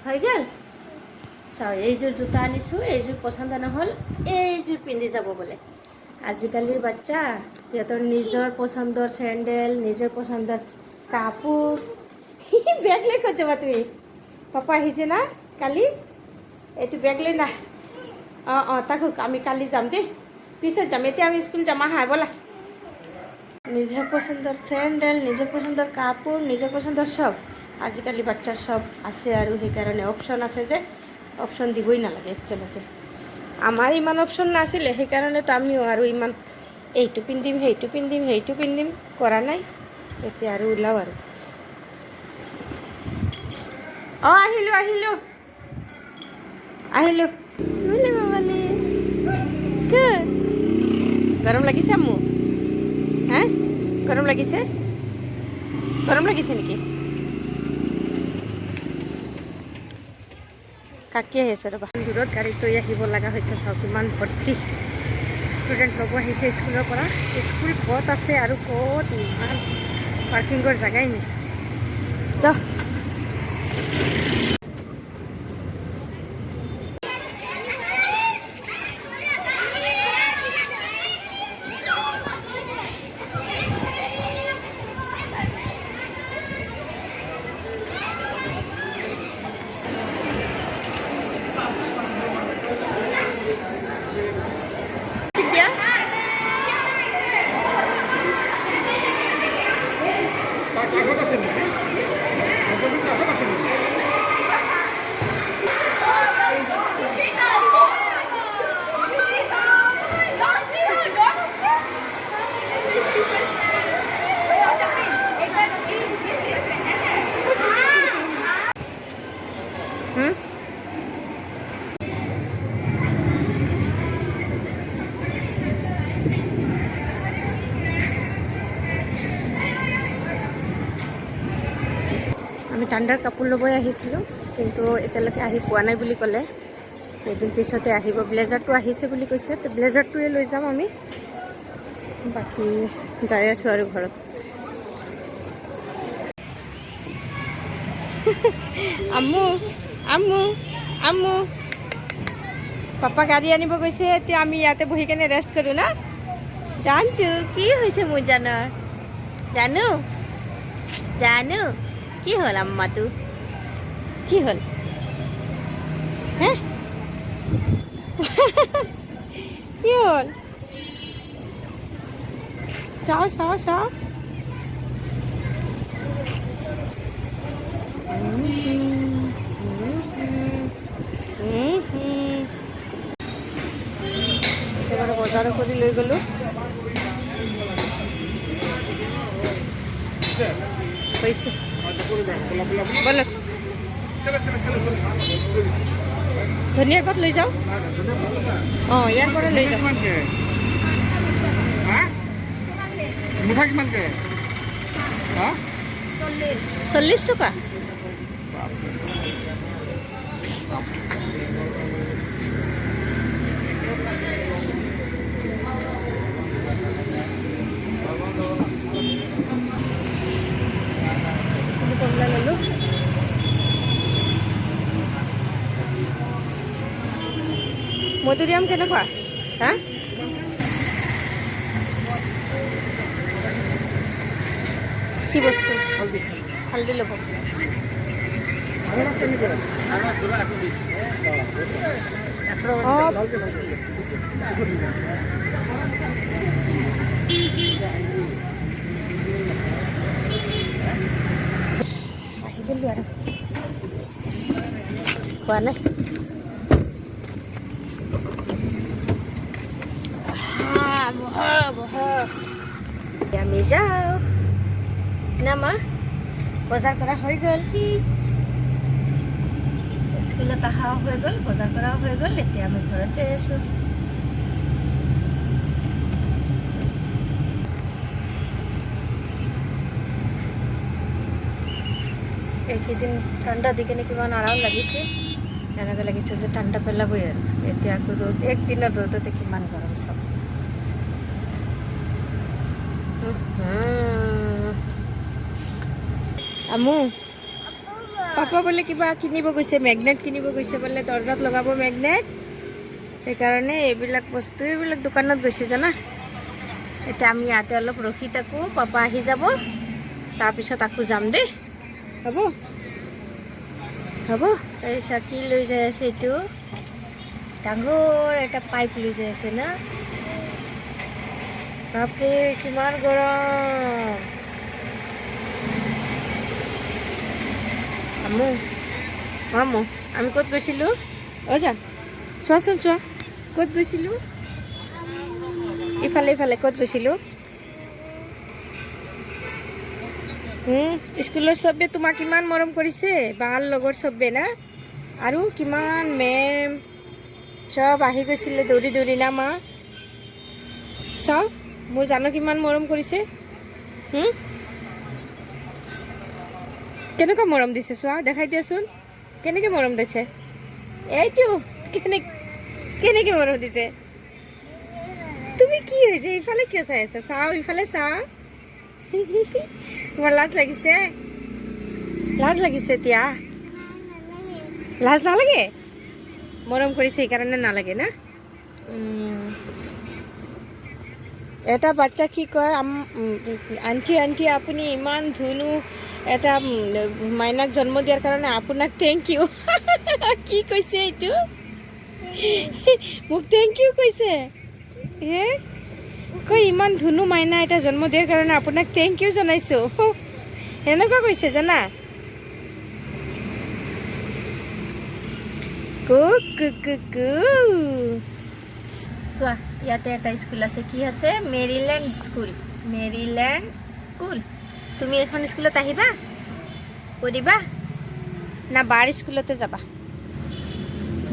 হৈ গ'ল। চাওঁ এইযোৰ জোতা আনিছোঁ, এইযোৰ পচন্দ নহ'ল, এইযোৰ পিন্ধি যাব বোলে। আজিকালিৰ বাচ্চা সিহঁতৰ নিজৰ পচন্দৰ চেণ্ডেল, নিজৰ পচন্দৰ কাপোৰ। বেগ লৈ ক'ত যাবা তুমি? পাপা আহিছে না কালি? এইটো বেগ লৈ না। অঁ তাক আমি কালি যাম দেই, পিছত যাম, এতিয়া আমি স্কুল যাম আহা ব'লা। নিজৰ পচন্দৰ চেণ্ডেল, নিজৰ পচন্দৰ কাপোৰ, নিজৰ পচন্দৰ চব। আজিকালি বাচ্চাৰ চব আছে আৰু সেইকাৰণে অপশ্যন আছে যে অপশ্যন দিবই নালাগে একচুৱেলতে। আমাৰ ইমান অপশ্যন নাছিলে, সেইকাৰণেতো আমিও আৰু ইমান এইটো পিন্ধিম, সেইটো পিন্ধিম, সেইটো পিন্ধিম কৰা নাই। এতিয়া আৰু ওলাও আৰু। অঁ আহিলোঁ আহিলোঁ আহিলোঁ। গৰম লাগিছে মোৰ? হা গৰম লাগিছে? গৰম লাগিছে নেকি? কাকি আহিছে ৰ'বা, দূৰত গাড়ী থৈ আহিব লগা হৈছে। চাওক কিমান ভৰ্তি ষ্টুডেণ্ট ল'ব আহিছে স্কুলৰ পৰা। স্কুল ক'ত আছে আৰু ক'ত ইমান পাৰ্কিঙৰ জেগাই নাই। যাওঁ আমি ঠাণ্ডাৰ কাপোৰ ল'বই আহিছিলোঁ, কিন্তু এতিয়ালৈকে আহি পোৱা নাই বুলি ক'লে। কেইদিন পিছতে আহিব। ব্লেজাৰটো আহিছে বুলি কৈছে, তো ব্লেজাৰটোৱে লৈ যাম আমি। বাকী যাই আছোঁ আৰু ঘৰত। আম্মু আম্মু আম্মু পাপা গাড়ী আনিব গৈছে, এতিয়া আমি ইয়াতে বহি কেনে ৰেষ্ট কৰোঁ না। জানটো কি হৈছে মোৰ জানৰ? জানো জানো কি হ'ল আম্মাটো? কি হ'ল হে? কি হ'ল? চাওঁ চাওঁ চাওঁ। একেবাৰে বজাৰ কৰি লৈ গ'লোঁ। হৈছে বলক, ধনিয়াৰ পাত লৈ যাওঁ। অঁ ইয়াৰ পৰা লৈ যাওঁ। মিঠা কিমানকে? 40 টকা। কমলা ল'লোঁ। মধুৰিআম কেনেকুৱা? হা কি বস্তু? হালধি ল'ব। আহি গ'লোঁ আৰু খোৱা নাই। আমি যাওঁ না মা? বজাৰ কৰা হৈ গ'ল, স্কুলত অহাও হৈ গ'ল, বজাৰ কৰাও হৈ গ'ল। এতিয়া আমি ঘৰত যাই আছোঁ। এইকেইদিন ঠাণ্ডা দি কিনে কিমান আৰাম লাগিছে। এনেকৈ লাগিছে যে ঠাণ্ডা পেলাবই আৰু। এতিয়া আকৌ ৰ'দ, একদিনৰ ৰ'দতে কিমান গৰম চব। আম্মু পাপা বোলে কিবা কিনিব গৈছে, মেগনেট কিনিব গৈছে বোলে, দৰ্জাত লগাব মেগনেট। সেইকাৰণে এইবিলাক বস্তু এইবিলাক দোকানত গৈছে জানা। এতিয়া আমি ইয়াতে অলপ ৰখি থাকোঁ, পাপা আহি যাব, তাৰপিছত আকৌ যাম দেই। হ'ব হ'ব। এই চাকি লৈ যাই আছে, এইটো ডাঙৰ এটা পাইপ লৈ যাই আছে না। বাপৰে কিমান গৰম। আমো আমো আমি ক'ত গৈছিলোঁ? অ' যা চোৱাচোন, চোৱা ক'ত গৈছিলোঁ। ইফালে ইফালে ক'ত গৈছিলোঁ? স্কুলৰ চবে তোমাক কিমান মৰম কৰিছে, বাৰ লগৰ চবে না। আৰু কিমান মেম চব আহি গৈছিলে দৌৰি দৌৰি না মা। চাওঁ মোৰ জানো কিমান মৰম কৰিছে। কেনেকুৱা মৰম দিছে চোৱা, দেখাই দিয়াচোন কেনেকৈ মৰম দিছে। এইটো কেনেকৈ মৰম দিছে। তুমি কি হৈছে, ইফালে কিয় চাই আছা? চাওঁ ইফালে চাওঁ। তোমাৰ লাজ লাগিছে? লাজ লাগিছে এতিয়া? লাজ নালাগে? মৰম কৰিছে সেইকাৰণে নালাগে না। এটা বাচ্চা কি কয়, আণ্টি আণ্টি আপুনি ইমান ধুনু এটা মাইনাক জন্ম দিয়াৰ কাৰণে আপোনাক থেংক ইউ। কি কৈছে এইটো? মোক থেংক ইউ কৈছে। কৈ ইমান ধুনু মাইনা এটা জন্ম দিয়াৰ কাৰণে আপোনাক থেংক ইউ জনাইছোঁ, সেনেকুৱা কৈছে জানা। চোৱা ইয়াতে এটা স্কুল আছে, কি আছে? Maryland school. Maryland school. তুমি এখন স্কুলত আহিবা, পঢ়িবা না বাৰ স্কুলতে যাবা?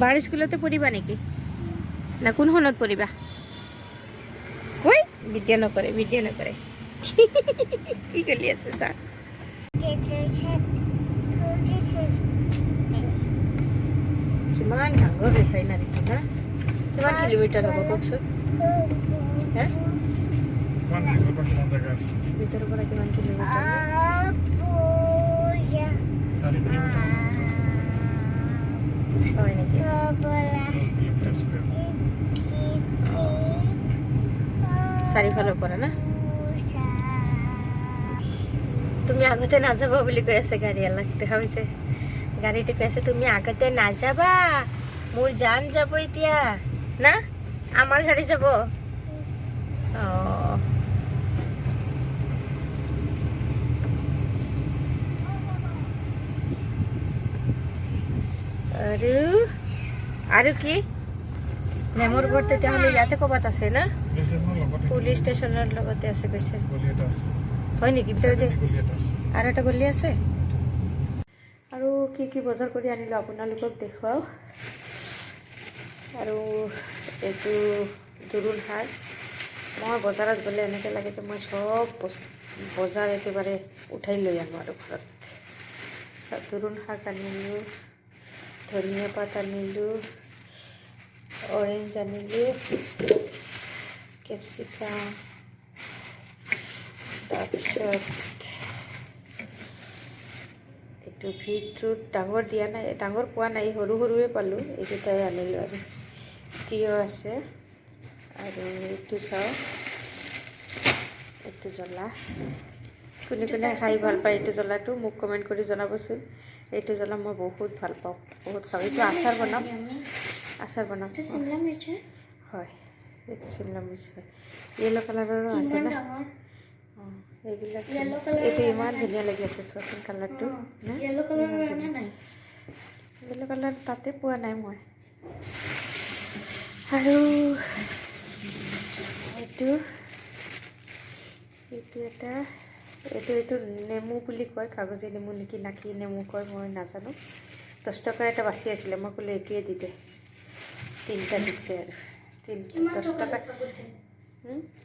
বাৰ স্কুলতে পঢ়িবা নেকি না কোনখনত পঢ়িবা? কৈ বিদ্যা নকৰে, বিদ্যা নকৰে। কি কৰি আছে চা। কিমান ডাঙৰ ৰিফাইনাৰীটো না, কিমান কিলোমিটাৰ হ'ব কওকচোন? ভিতৰৰ পৰা কিমান কিলোমিটাৰ? হয় নেকি? চাৰিফালৰ পৰা না। তুমি আগতে নাযাবা বুলি কৈ আছে গাড়ীৱালাক, দেখা পাইছে? গাড়ীটো কৈ আছে তুমি আগতে নাযাবা, মোৰ জান যাব এতিয়া না, আমাৰ গাড়ী যাব। আৰু কি মেমৰ ঘৰ তেতিয়াহ'লে ইয়াতে ক'ৰবাত আছে না? পুলিচ ষ্টেচনৰ লগতে আছে কৈছে। হয় নেকি? ভিতৰতে আৰু এটা গলি আছে। আৰু কি কি বজাৰ কৰি আনিলোঁ আপোনালোকক দেখুৱাওঁ। আৰু এইটো জোৰোণ সাৰ। মই বজাৰত গ'লে এনেকৈ লাগে যে মই চব বজাৰ একেবাৰে উঠাই লৈ আনো আৰু ঘৰত। জোৰোণ শাক আনিলোঁ, ধনিয়া পাত আনিলোঁ, অৰেঞ্জ আনিলোঁ, কেপচিকাম, তাৰপিছত এইটো বিটৰুট ডাঙৰ দিয়া নাই, ডাঙৰ পোৱা নাই, সৰু সৰুৱে পালোঁ, এইকেইটাই আনিলোঁ। আৰু তিয়ঁহ আছে, আৰু এইটো চাওঁ, এইটো জ্বলা। কোনে কোনে খাই ভাল পায় এইটো জ্বলাটো মোক কমেণ্ট কৰি জনাবচোন। এইটো জ্বলা মই বহুত ভাল পাওঁ, বহুত খাওঁ। এইটো আচাৰ বনাম, আচাৰ বনাম। হয়, এইটো চিমলা মিৰ্চ হয়, য়েল্ল' কালাৰৰো আছে না। এইবিলাক এইটো ইমান ধুনীয়া লাগি আছে, চোৱাচোন কালাৰটো। য়েল্ল' কালাৰ তাতে পোৱা নাই মই। আৰু এইটো এটা এইটো নেমু বুলি কয়, কাগজী নেমু নেকি নাকি নেমু কয় মই নাজানো। 10 টকা এটা বাচি আছিলে, মই ক'লো এইটোৱে দি দে, 3টা দিছে আৰু 10 টকা।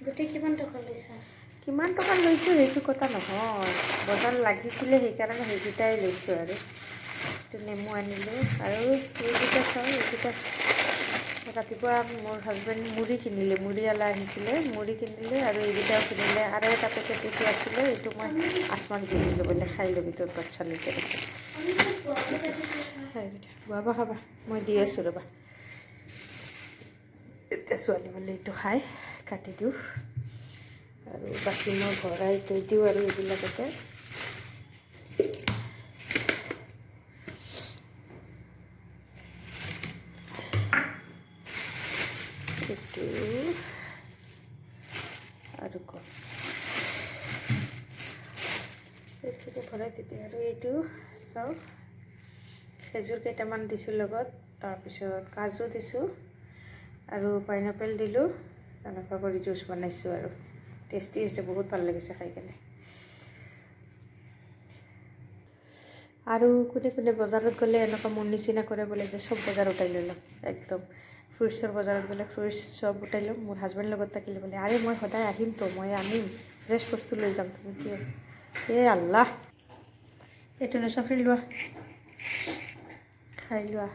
গোটেই কিমান টকা লৈছা? কিমান টকা লৈছোঁ সেইটো কথা নহয়, বজাৰ লাগিছিলে সেইকাৰণে সেইকেইটাই লৈছোঁ। আৰু এইটো নেমু আনিলোঁ। আৰু এইকেইটা চাওঁ, এইকেইটা ৰাতিপুৱা মোৰ হাজবেণ্ড মুড়ি কিনিলে, মুড়িৱালা আহিছিলে, মুড়ি কিনিলে আৰু এইকেইটাও কিনিলে। আৰু এটা পেকেট এইটো আছিলে, এইটো মই আচমান কিনিলোঁ বোলে, খাই ল'বি তোৰ বাচ্ছা লৈকে দেখোন। বাবা খাবা মই দি আছোঁ ৰ'বা এতিয়া ছোৱালী বোলে এইটো খাই কাটি দিওঁ আৰু বাকী মই ভৰাই থৈ দিওঁ আৰু এইবিলাকতে এইটো আৰু কম এইখিনি ভৰাই তেতিয়া আৰু এইটো চাওক খেজুৰ কেইটামান দিছোঁ লগত তাৰপিছত কাজু দিছোঁ আৰু পাইনাপেল দিলোঁ তেনেকুৱা কৰি জুচ বনাইছোঁ আৰু টেষ্টি হৈছে বহুত ভাল লাগিছে খাই কেনে আৰু কোনে কোনে বজাৰত গ'লে এনেকুৱা মোৰ নিচিনা কৰে বোলে যে চব বজাৰ উঠাই লৈ ল'ম একদম ফ্ৰুটছৰ বজাৰত গ'লে ফ্ৰুটছ চব উঠাই ল'ম মোৰ হাজবেণ্ডৰ লগত থাকিলে বোলে আৰে মই সদায় আহিমতো মই আনিম ফ্ৰেছ বস্তু লৈ যাম তুমি কিয় আল্লাহ এইটো নচফৰি লোৱা খাই লোৱা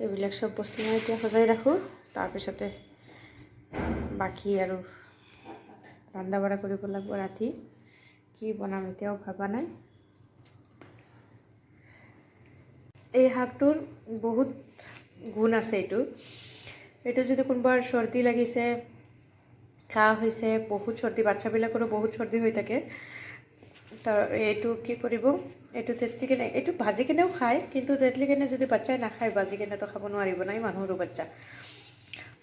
এইবিলাক চব বস্তু মই এতিয়া সজাই ৰাখোঁ তাৰপিছতে বাকী আৰু ৰন্ধা বঢ়া কৰিব লাগিব ৰাতি কি বনাম এতিয়াও ভবা নাই এই শাকটোৰ বহুত গুণ আছে এইটো যদি কোনোবাৰ চৰ্দি লাগিছে কাহ হৈছে বহুত চৰ্দি বাচ্চাবিলাকৰো বহুত চৰ্দি হৈ থাকে এইটো কি কৰিব এইটো তেতলি কেনে এইটো ভাজি কেনেও খায় কিন্তু তেতলি কেনে যদি বাচ্চাই নাখায় ভাজি কেনেতো খাব নোৱাৰিব নাই মানুহৰো বাচ্চা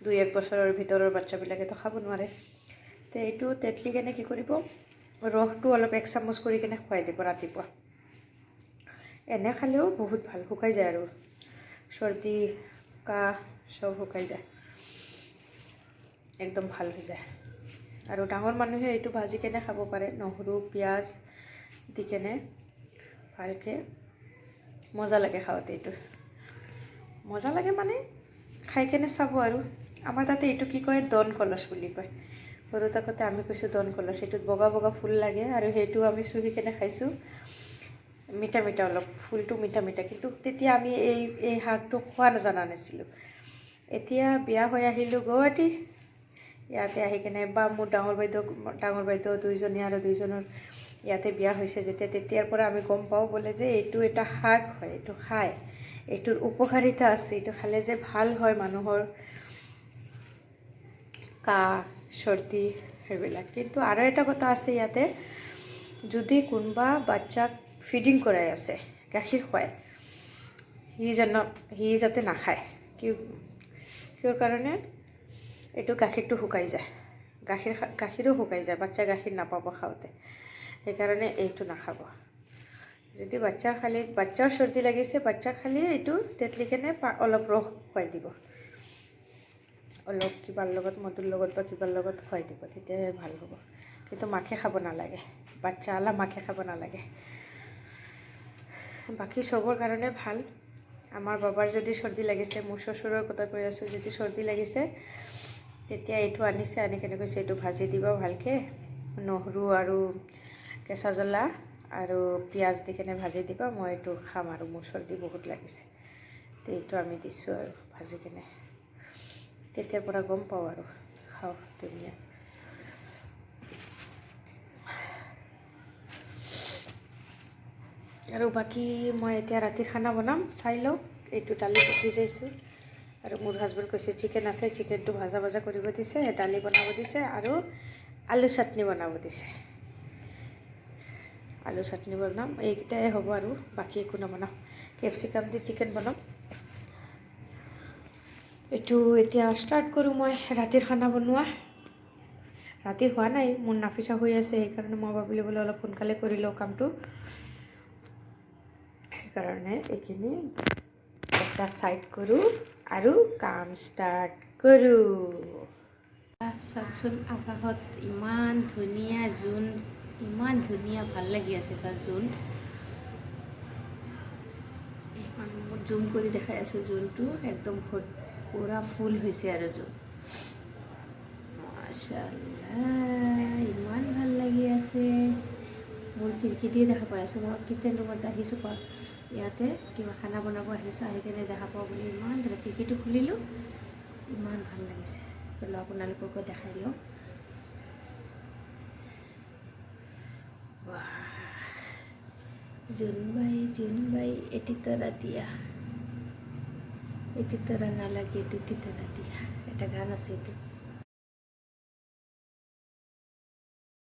2-1 বছৰৰ ভিতৰৰ বাচ্চাবিলাকেতো খাব নোৱাৰে তো এইটো তেতলি কেনে কি কৰিব ৰসটো অলপ 1 চামুচ কৰি কেনে খুৱাই দিব ৰাতিপুৱা এনে খালেও বহুত ভাল শুকাই যায় আৰু চৰ্দি কাহ সব শুকাই যায় একদম ভাল হৈ যায় আৰু ডাঙৰ মানুহে এইটো ভাজি কেনে খাব পাৰে নহৰু পিঁয়াজ দি কেনে ভালকৈ মজা লাগে খাওঁতে এইটো মজা লাগে মানে খাই কেনে চাব আৰু আমাৰ তাতে এইটো কি কয় দন কলচ বুলি কয় সৰু থাকোঁতে আমি কৈছোঁ দন কলচ সেইটোত বগা বগা ফুল লাগে আৰু সেইটো আমি চুহি কেনে খাইছোঁ মিঠা মিঠা অলপ ফুলটো মিঠা মিঠা কিন্তু তেতিয়া আমি এই শাকটো খোৱা নজনা নাছিলোঁ এতিয়া বিয়া হৈ আহিলোঁ গুৱাহাটী ইয়াতে আহি কেনে বা মোৰ ডাঙৰ বাইদেউ দুইজনী আৰু দুইজনৰ ইয়াতে বিয়া হৈছে যেতিয়া তেতিয়াৰ পৰা আমি গম পাওঁ বোলে যে এইটো এটা শাক হয় এইটো খায় এইটোৰ উপকাৰিতা আছে এইটো খালে যে ভাল হয় মানুহৰ কাহ চৰ্দি সেইবিলাক কিন্তু আৰু এটা কথা আছে ইয়াতে যদি কোনোবা বাচ্চাক ফিডিং কৰাই আছে গাখীৰ খুৱায় সি যাতে নাখায় কিয় কাৰণে এইটো গাখীৰটো শুকাই যায় গাখীৰো শুকাই যায় বাচ্চা গাখীৰ নাপাব খাওঁতে সেইকাৰণে এইটো নাখাব যদি বাচ্চাৰ চৰ্দি লাগিছে বাচ্চা খালি এইটো তেতলি কেনে অলপ ৰস খুৱাই দিব অলপ কিবাৰ লগত মধুৰ লগত বা কিবাৰ লগত খুৱাই দিব তেতিয়াহে ভাল হ'ব কিন্তু মাকে খাব নালাগে বাচ্চা মাকে খাব নালাগে বাকী চবৰ কাৰণে ভাল আমাৰ বাবাৰ যদি চৰ্দি লাগিছে মোৰ শ্বশুৰৰ কথা কৈ আছোঁ যদি চৰ্দি লাগিছে তেতিয়া এইটো আনিছে আনি কেনে কৈছে এইটো ভাজি দিবা ভালকৈ নহৰু আৰু কেঁচা জ্বলা আৰু পিঁয়াজ দি কেনে ভাজি দিবা মই এইটো খাম আৰু মোৰ চৰ্দি বহুত লাগিছে তো এইটো আমি দিছোঁ আৰু ভাজি কেনে তেতিয়াৰ পৰা গম পাওঁ আৰু খাওঁ ধুনীয়া আৰু বাকী মই এতিয়া ৰাতিৰ খানা বনাম চাই লওঁ এইটো দালি পকি যাইছোঁ আৰু মোৰ হাজবেণ্ড কৈছে চিকেন আছে চিকেনটো ভাজা কৰিব দিছে দালি বনাব দিছে আৰু আলু চাটনি বনাব দিছে আলু চাটনি বনাম এইকেইটাই হ'ব আৰু বাকী একো নবনাম কেপচিকাম দি চিকেন বনাম এইটো এতিয়া ষ্টাৰ্ট কৰোঁ মই ৰাতিৰ খানা বনোৱা ৰাতি হোৱা নাই মোৰ নাফিচা হৈ আছে সেইকাৰণে মই ভাবিলোঁ বোলে অলপ সোনকালে কৰি লওঁ কামটো সেইকাৰণে এইখিনি এটা ছাইড কৰোঁ আৰু কাম ষ্টাৰ্ট কৰোঁ চাওকচোন আকাশত ইমান ধুনীয়া জোন ইমান ধুনীয়া ভাল লাগি আছে ছাৰ জোন ইমান জুম কৰি দেখাই আছোঁ জোনটো একদম পুৰা ফুল হৈছে আৰু জোন মাশাআল্লাহ ইমান ভাল লাগি আছে মোৰ খিৰিকী দিয়ে দেখা পাই আছোঁ মই কিচেন ৰুমত আহিছোঁ ইয়াতে কিবা খানা বনাব আহিছোঁ আহি কেনে দেখা পাওঁ বুলি ইমান ধুনীয়া খিৰিকীটো খুলিলোঁ ইমান ভাল লাগিছে চলো আপোনালোককো দেখাই লওঁ জোনবাই এটি তোরা দিয়া, এটি তোরা না লাগে দুটি তোরা দিয়া, এটা গান আছে এটি।